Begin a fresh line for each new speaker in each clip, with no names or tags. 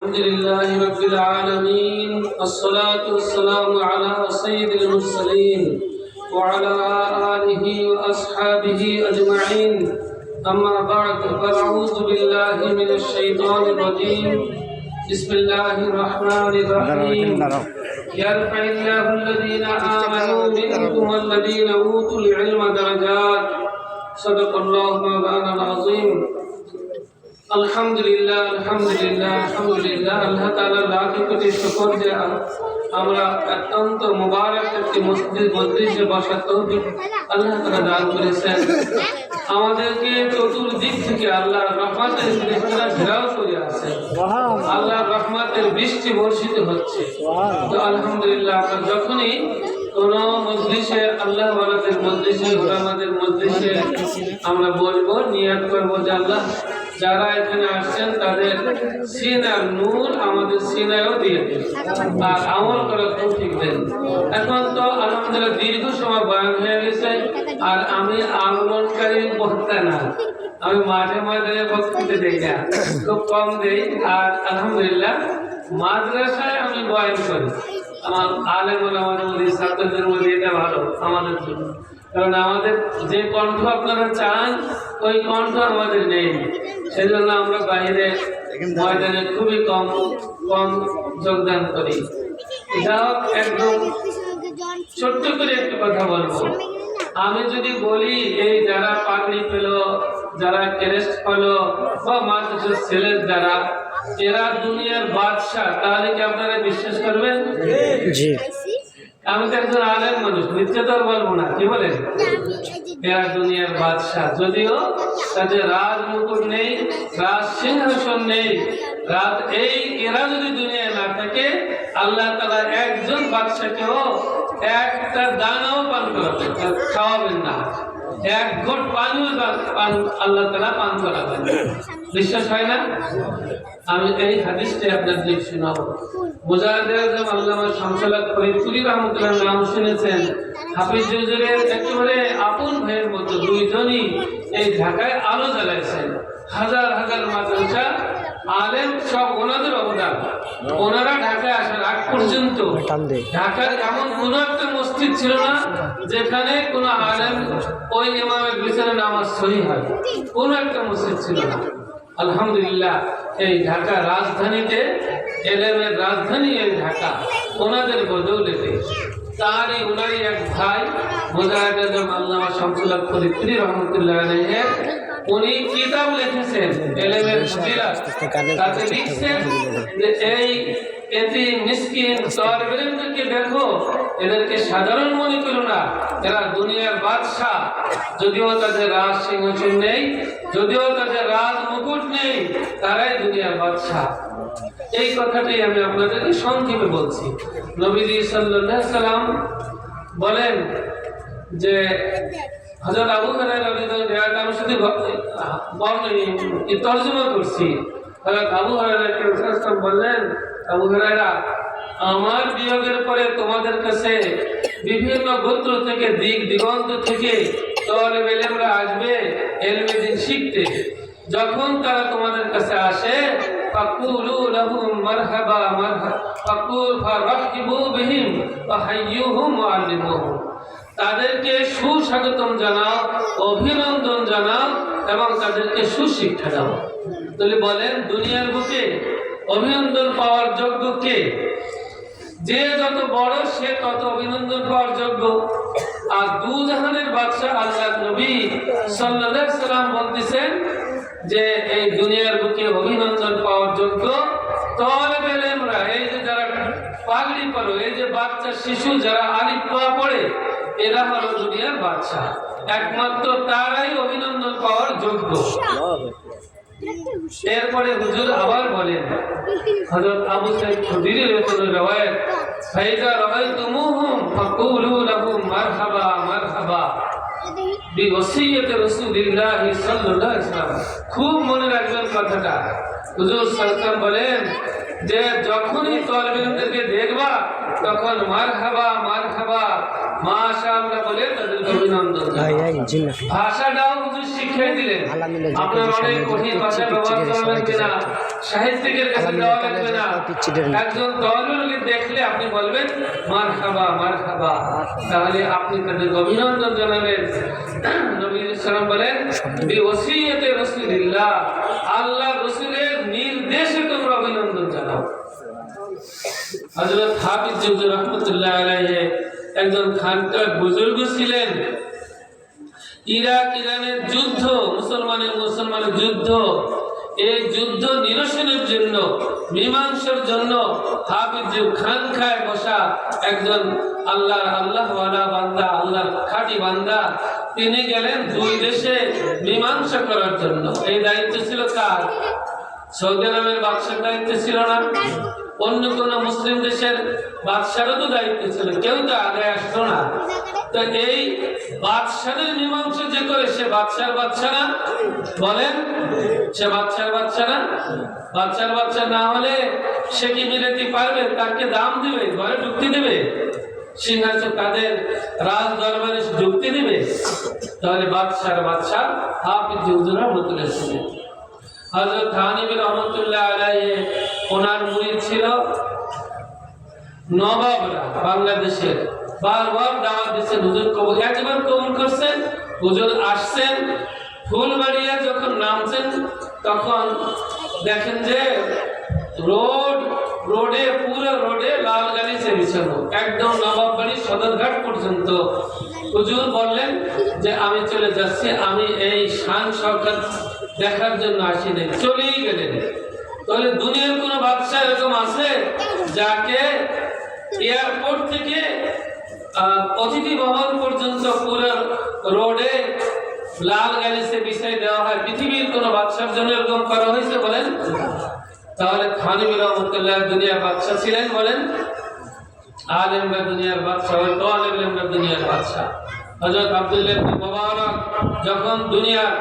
الحمد لله رب العالمين والصلاة والسلام على سيد المرسلين وعلى آله وأصحابه أجمعين أما بعد فأعوذ بالله من الشيطان الرجيم بسم الله الرحمن الرحيم يرفع الله الذين آمنوا منكم والذين أوتوا العلم درجات صدق الله مولانا العظيم আলহামদুলিল্লাহ আলহামদুলিল্লাহ আলহামদুলিল্লাহ আল্লাহ তাআলার লাখ কোটি শুকর যে আমরা অত্যন্ত মুবারক একটি মসজিদে বসার তৌফিক আল্লাহ তাআলা দান করেছেন। আমাদেরকে চতুর্দিক থেকে আল্লাহর রহমতের বৃষ্টিরা ঘেরাও করে আছে, আল্লাহর রহমতের বৃষ্টি বর্ষিত হচ্ছে। তো আলহামদুলিল্লাহ আমরা যখনই কোন মজলিসে আল্লাহ ওয়ালাদের মজলিসে ওলামাদের মজলিসে আমরা বলবো, নিয়ত করবো যে আল্লাহ যারা এখানে আসছেন তাদের সিনার নূর আমাদের সিনায়ও দিয়ে দেন আর আমল করার তৌফিক দেন। এখন তো আলহামদুলিল্লাহ দীর্ঘ সময় বয়ান হয়ে গেছে আর আমি আগমনকারী বক্তা না, আমি মাঝে মাঝে বক্তৃতা দেই না, খুব কম দেই। আর আলহামদুলিল্লাহ মাদ্রাসায় আমি বয়ান করি, আমার আলেম ওলামাদের মধ্যে ছাত্রদের মধ্যে এটা ভালো আমাদের জন্য, কারণ আমাদের যে কণ্ঠ আপনারা চান ওই কণ্ঠ আমাদের নেই, সেই জন্য আমরা বাইরে ময়দানে খুবই কম যোগদান করি। যাও একদম ছোট্ট করে একটু কথা বলবো। আমি যদি বলি এই যারা পাগড়ি পেল, যারা ক্রেস্ট পেলো বা মাত্র ছেলের যারা এরা দুনিয়ার বাদশাহ, তাহলে কি আপনারা বিশ্বাস করবেন? জি, আমি তো একজন আলেম মানুষ, মিথ্যে তো আর বলবো না, কি বলেন? এরা দুনিয়ার বাদশাহ, যদিও তাদের রাজ মুকুট নেই, রাজ সিংহাসন নেই, এরা যদি দুনিয়ায় না থাকে আল্লাহ তাআলা একজন বাদশাকেও একটা দানাও পান করাবেন, খাওয়াবেন না, এক ঘট পানিও আল্লাহ তাআলা পান করাবেন। বিশ্বাস হয় না? আমি এই হাদিসটি আপনাদের শোনাবো। মুজাহিদুল আজম আল্লামা শামসুল হক ফরিদপুরি রাহমাতুল্লাহ নাম শুনেছেন, হাফিজ হুজুরের একেবারে আপন ভাইয়ের মতো দুইজনই এই ঢাকায় আলো জ্বালাইছেন। হাজার হাজার মাদ্রাসা আলেম সব ওনাদের অবদান। ওনারা ঢাকায় আসার আগ পর্যন্ত ঢাকার এমন কোন একটা মসজিদ ছিল না যেখানে কোন আলেম ওই ইমামের পিছনে নামাজ সহি হয়, কোন একটা মসজিদ ছিল না। আলহামদুলিল্লাহ এই ঢাকা রাজধানীতে, এলেমের রাজধানী এই ঢাকা, ওনাদের বদৌলতে ওনারই এক ভাই মুজাহিদুল আজম আল্লামা শামসুল হক ফরিদপুরি রাহমাতুল্লাহ আলাইহি উনি কিতাব লিখেছেন এলেমের ফজিলত, তাতে লিখছেন যে এই এতিম মিসকিন তরবেদেরকে দেখো, এদেরকে সাধারণ মনে করো না, এরা দুনিয়ার বাদশাহ, যদিও তাদের রাজ সিংহাসন নেই, যদিও তাদের রাজ মুকুট নেই, তারাই দুনিয়ার বাদশাহ। এই কথাটি আমি আপনাদেরকে সংক্ষেপে বলছি। নবীজি সাল্লাল্লাহু আলাইহি সাল্লাম বলেন যে হযরত আবু হুরায়রা রাদিয়াল্লাহু আনহু, আমি শুধু তরজমা করছি। হযরত আবু হুরায়রা রাদিয়াল্লাহু আনহু বললেন, আবু হুরায়রা, আমার বিয়োগের পরে তোমাদের কাছে বিভিন্ন গোত্র থেকে, দিক দিগন্ত থেকে তলবে ইলমরা আসবে ইলমে দ্বীন শিখতে। যখন তারা তোমাদের কাছে আসে ফাকুলু লাহুম মারহাবা মারহাবা ফাকুল ফারহিবু বিহিম ওয়া হাইয়ুহুম ওয়া আল্লিমুহুম, তাদেরকে সুস্বাগতম জানাও, অভিনন্দন জানাও এবং তাদেরকে সুশিক্ষা দাও। তাহলে বলেন দুনিয়ার বুকে অভিনন্দন পাওয়ার যোগ্য কে? যে যত বড় সে তত অভিনন্দন পাওয়ার যোগ্য। আর দুজাহানের বাদশাহ আল্লাহ নবী সাল্লাল্লাহু আলাইহি সাল্লাম বলতেছেন যে এই দুনিয়ার বুকে অভিনন্দন পাওয়ার যোগ্য তলবে ইলমরা, এই যে যারা পাগড়ি পরো, এই যে বাচ্চা শিশু যারা আলিফ বা পড়ে, এরা হলো দুনিয়ার বাদশাহ। একমাত্র তারাই অভিনন্দন পাওয়ার যোগ্য। এরপরে হুজুর আবার বলেন, হযরত আবু সাঈদ খুদরি রাদিয়াল্লাহু রওয়ায়াত, ফাইজা রাআইতুমুহুম ফাকুলু লাহুম মারহাবা মারহাবা বিওসিয়্যতি রাসূলিল্লাহ সাল্লাল্লাহু আলাইহি ওয়াসাল্লাম। খুব মনে রাখবেন কথাটা। হুজুর সাল্লাল্লাহু বলেন যে যখনই তলবে ইলমদেরকে দেখবা তখন মারহাবা মারহাবা মাশাআল্লাহ বলে তাদেরকে অভিনন্দন ভাষাটাও হুজুর শিখিয়ে দিলেন আপনার অনেক কঠিন ভাষা ব্যবহার করা লাগবে না সাহিত্যিকের কাছে যাওয়া লাগবে না একজন তওয়ালুকে দেখলে আপনি বলবেন মারহাবা মারহাবা তাহলে আপনি তাদেরকে অভিনন্দন জানাবেন নবী সাল্লাল্লাহু বলেন বিওসিয়তে রাসূলুল্লাহ আল্লাহ রাসূলের নির্দেশে তোমরা অভিনন্দন জানাও হযরত হাফিজ হুজুর রাহমাতুল্লাহ আলাইহি একজন খানকার বুজুর্গ ছিলেন ইরানের যুদ্ধ মুসলমানের যুদ্ধ এই যুদ্ধ নিরসনের জন্য মীমাংসার জন্য হাফিজ খানকায় বসা একজন আল্লাহওয়ালা বান্দা আল্লাহর খাঁটি বান্দা তিনি গেলেন দুই দেশে মীমাংসা করার জন্য এই দায়িত্ব ছিল কার সৌদি আরবের বাদশার দায়িত্ব ছিল না অন্য কোন মুসলিম দেশের বাদশারও তো দায়িত্ব ছিল কেউ তো আগে আসতো না তো এই বাদশাহের মীমাংসা যে করে সে বাদশার বাচ্চা না বলেন সে বাদশার বাচ্চা না বাচ্চার বাচ্চা না হলে সে কি মিলাতে পারবে তাকে দাম দিবে ঘরে ঢুকতে দেবে সিংহাসন তাদের রাজ দরবারে ঢুকতে দিবে তাহলে বাদশার বাচ্চা হাফিজ হুজুর রাহমাতুল্লাহ ছিলেন হযরত থানিবী রাহমাতুল্লাহ আলাইহি ওনার মুরিদ ছিল নবাবরা বাংলাদেশের বারবার দাওয়াত দিয়েছেন হুজুর কবুল একবার কবুল করছেন হুজুর আসছেন ফুলবাড়িয়া যখন নামছেন তখন দেখেন যে পুরো রোডে লাল গালিচা বিছানো একদম নবাব বাড়ি সদরঘাট পর্যন্ত হুজুর বললেন যে আমি চলে যাচ্ছি আমি এই শান শওকত দেখার জন্য আসিনি চলেই গেলেন তাহলে দুনিয়ার কোন বাদশা এরকম আছে যাকে এয়ারপোর্ট থেকে অতিথি ভবন পর্যন্ত পুরো রোডে লাল গালিচে বিছাই দেওয়া হয় পৃথিবীর কোন বাদশার জন্য এরকম করা হয়েছে বলেন তাহলে থানিবী রাহমাতুল্লাহ দুনিয়ার বাদশা ছিলেন বলেন আলেমরা দুনিয়ার বাদশা হয়তো আলেমরা দুনিয়ার বাদশা হযরত আব্দুল্লাহ ইবনে মুবারক যখন দুনিয়ার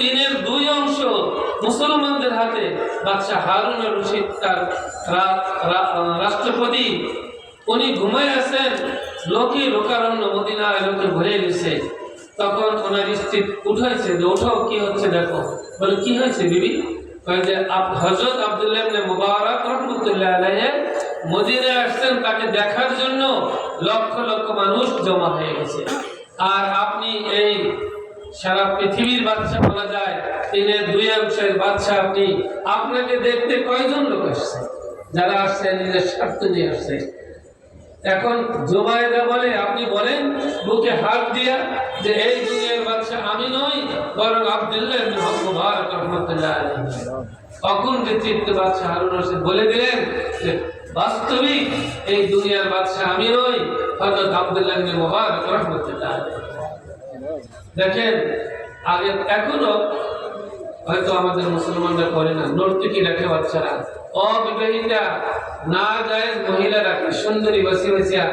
তিনের দুই অংশ মুসলমানদের হাতে বাদশা হারুন আর রশিদ তার রাষ্ট্রপতি উনি ঘুমায় আছেন লোকারণ্য মদিনায় লোকে ভরে গেছে তখন ওনার স্ত্রী উঠাইছে যে ওঠাও কি হচ্ছে দেখো বলে কি হয়েছে বিবি যে হযরত আব্দুল্লাহ ইবনে মুবারক রাহমাতুল্লাহ আলাইহি মদিনায় আসছেন তাকে দেখার জন্য লক্ষ লক্ষ মানুষ জমা হয়ে গেছে আর আপনি এই সারা পৃথিবীর বাদশা বলা যায় তিনের দুই অংশের বাদশা আপনি আপনাকে দেখতে কয়জন লোক আসছে যারা আসছে নিজের স্বার্থ নিয়ে আসছে এখন জুবাইদা বলে আপনি বলেন বুকে হাত দিয়া যে এই দুনিয়ার বাদশা আমি নই বরং আব্দুল্লাহ ইবনে মুবারক রাহমাতুল্লাহ আলাইহি অকুণ্ঠ চিত্ত বাদশা হারুন রশিদ বলে দিলেন যে বাস্তবিক এই দুনিয়ার বাদশা আমি নই হযরত আব্দুল্লাহ ইবনে মুবারক রাহমাতুল্লাহ আলাইহি দেখেন আগে এখনো হয়তো আমাদের মুসলমানরা করে না নর্তকী রাখে বাচ্চারা অবিবাহিতা না যায় মহিলারা সুন্দরী বসিয়া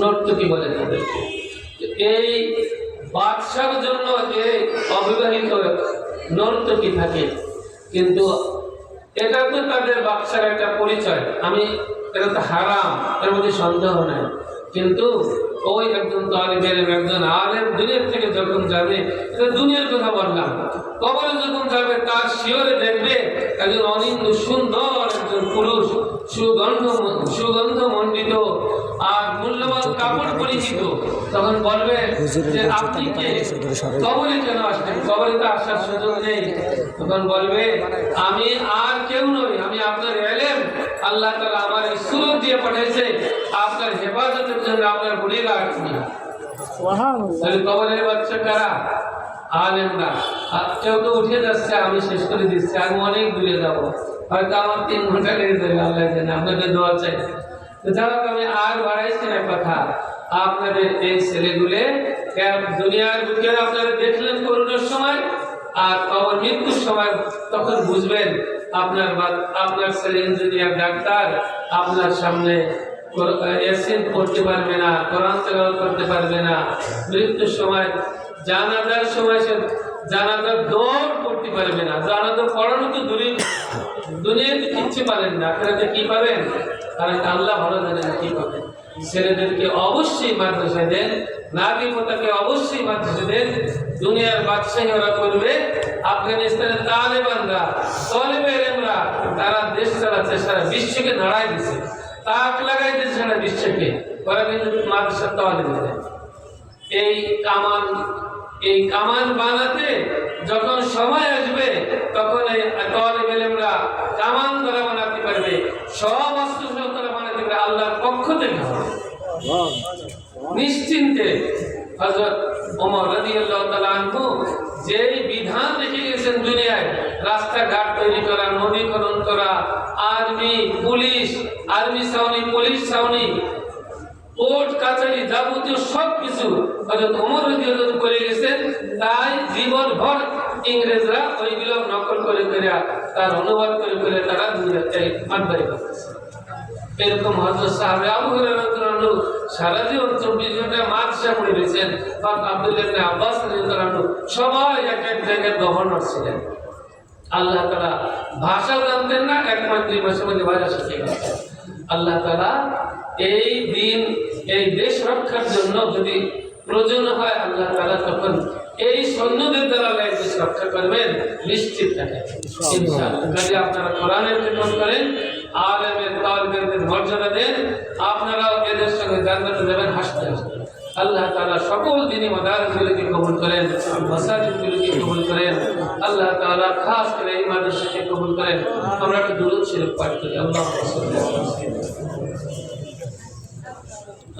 নর্তকী বলে তাদেরকে এই বাদশার জন্য যে অবিবাহিত নর্তকী থাকে কিন্তু এটা তো তাদের বাদশার একটা পরিচয় এটা তো হারাম এর মধ্যে সন্দেহ নাই কিন্তু ওই একজন তালিবের একজন আলেম দুনিয়ার থেকে যখন যাবে এটা দুনিয়ার কথা বললাম কবরে যখন যাবে তার শিওরে দেখবে একজন অনিন্দ সুন্দর একজন পুরুষ সুগন্ধ মণ্ডিত আর মূল্যবান কাপড় পরিচিত তখন বলবে যে আপনি কে কবরে কেন আসবেন কবরে তো আসার সুযোগ নেই তখন বলবে আমি আর কেউ নই আমি আপনার এলেম আল্লাহ তাআলা আমার এই সুরত দিয়ে পাঠিয়েছে আপনার হেফাজতের জন্য আপনার বুড়িরা আসবে তাহলে কবরের বাচ্চা কারা আলেমরা আর কেউ তো উঠে যাচ্ছে আমি শেষ করে দিচ্ছি আমি অনেক দূরে যাবো হয়তো আমার 3 ঘন্টা লেগে যাবে আল্লাহ জানে আপনাদের দোয়া চাই তো যাই হোক আমি আর বাড়াইছি না কথা আপনাদের এই ছেলেগুলো দুনিয়ার বুকে আপনারা দেখলেন করোনার সময় আর কবর মৃত্যুর সময় তখন বুঝবেন আপনার ছেলে ইঞ্জিনিয়ার ডাক্তার আপনার সামনে ইয়াসিন পড়তে পারবে না কোরআন তেলাওয়াত করতে পারবে না মৃত্যুর সময় জানাজার সময় সে জানাজার দৌড় পড়তে পারবে না জানাজা পড়ানো তো দুনিয়াতে কিচ্ছু পারেন না আখিরাতে কি পাবেন কারণ আল্লাহ ভালো জানেন কি পাবেন ছেলেদেরকে অবশ্যই মাদ্রাসায় দেন, নারী পোতাকে অবশ্যই মাদ্রাসায় দেন। দুনিয়ার বাদশাহী ওরা করবে, আফগানিস্তানের তালেবানরা, তলেবে এলেমরা, তারা দেশ চালাচ্ছে, সারা বিশ্বকে নাড়াই দিচ্ছে, তাক লাগাই দিচ্ছে সারা বিশ্বকে। ওরা কিন্তু মাদ্রাসার তালিম দেয়। এই কামান বানাতে যখন সময় আসবে, তখন এই তালেবে এলেমরা কামান দ্বারা বানাতে পারবে, সব অস্ত্র তারা বানাতে পারবে আল্লাহর পক্ষ থেকে হবে নিশ্চিন্তে। হযরত ওমর রাদিয়াল্লাহু তাআলা আনহু যেই বিধান রেখে গেছেন দুনিয়ায়, রাস্তাঘাট তৈরি করা, নদী খনন করা, আর্মি পুলিশ, আর্মি ছাউনি, পুলিশ ছাউনি, কোর্ট কাছারি, যাবতীয় সবকিছু হযরত ওমর রাদিয়াল্লাহু তাআলা করে গেছেন। তাই জীবনভর ইংরেজরা ওইগুলো নকল করে করে, তার অনুবাদ করে করে তারা দুনিয়াতে মাতবাড়ি করতেছে। এরকম হযরত সাহাবে আবু হুরায়রা রাদিয়াল্লাহু আনহু সারা জীবন 24 ঘন্টা মাদ্রাসা পড়ে গেছেন। আব্দুল্লাহ ইবনে আব্বাস রাদিয়াল্লাহু আনহু সবাই এক এক জায়গায় গভর্নর ছিলেন। আল্লাহ তাআলা ভাষা জানতেন না, এক মাস 2 মাসের মধ্যে ভাষা শিখে গেছেন। আল্লাহ তাআলা এই দিন, এই দেশ রক্ষার জন্য যদি প্রয়োজন হয়, আল্লাহ তাআলা তখন এই সৈন্যদের দ্বারা দেশ রক্ষা করবেন, নিশ্চিত থাকেন ইনশাআল্লাহ। যদি আপনারা কোরআনের খিদমত করেন, আলেমের তালিবের মর্যাদা দেন, আপনারাও এদের সঙ্গে জান্নাতে যাবেন হাসতে হাসতে। আল্লাহ তাআলা সকল দিনই মাদারসগুলোকে কবুল করেন, মাসাজিদগুলোকে কবুল করেন। আল্লাহ তাআলা খাস করে এই মাদ্রাসাকে কবুল করেন। আমরা একটু দুরূদ শরীফ পাঠ করি। আল্লাহুম্মা সাল্লি আলা